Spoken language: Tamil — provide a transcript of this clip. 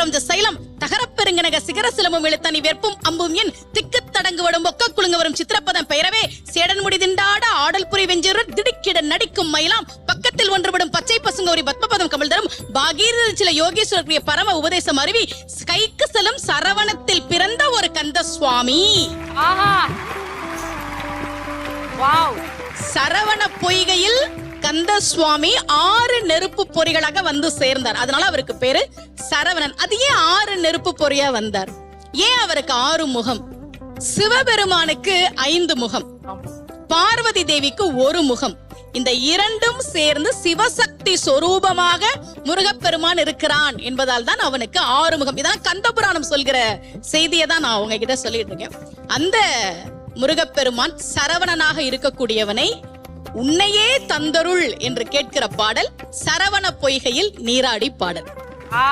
பிரம்ஜ சைலம் தகரப்பெருங்கனக சிகர சிலமும் இழுத்தனி வெற்பும் அம்பும் என் திக்கு தடங்குவடும் ஒக்க குழுங்க வரும் சித்திரப்பதம் பெயரவே சேடன் முடி திண்டாட ஆடல் புரி வெஞ்சூர் திடுக்கிட நடிக்கும் மயிலாம் பக்கத்தில் ஒன்றுபடும் பச்சை பசுங்கோரி பத்மபதம் கமல் தரும் பாகீர சில யோகேஸ்வரருடைய பரம உபதேசம் அருவி கைக்கு செல்லும் சரவணத்தில் பிறந்த ஒரு கந்த சுவாமி. சரவண பொய்கையில் கந்த சுவாமி 6 நெருப்பு பொறிகளாக வந்து சேர்ந்தார். அதனால அவருக்கு பேரு சரவணன். அது ஏன் 6 நெருப்பு பொறியா வந்தார்? ஏன் அவருக்கு 6 முகம்? சிவபெருமானுக்கு 5 முகம், பார்வதி தேவிக்கு 1 முகம். இந்த 2ம் சேர்ந்து சிவசக்தி சொரூபமாக முருகப்பெருமான் இருக்கிறான் என்பதால் தான் அவனுக்கு 6 முகம். இதெல்லாம் கந்தபுராணம் சொல்கிற செய்தியை தான் நான் உங்ககிட்ட சொல்லிட்டு இருக்கேன். அந்த முருகப்பெருமான் சரவணனாக இருக்கக்கூடியவனை உன்னையே தந்தருள் என்று கேட்கிற பாடல் சரவண பொய்கையில் நீராடி பாடல்.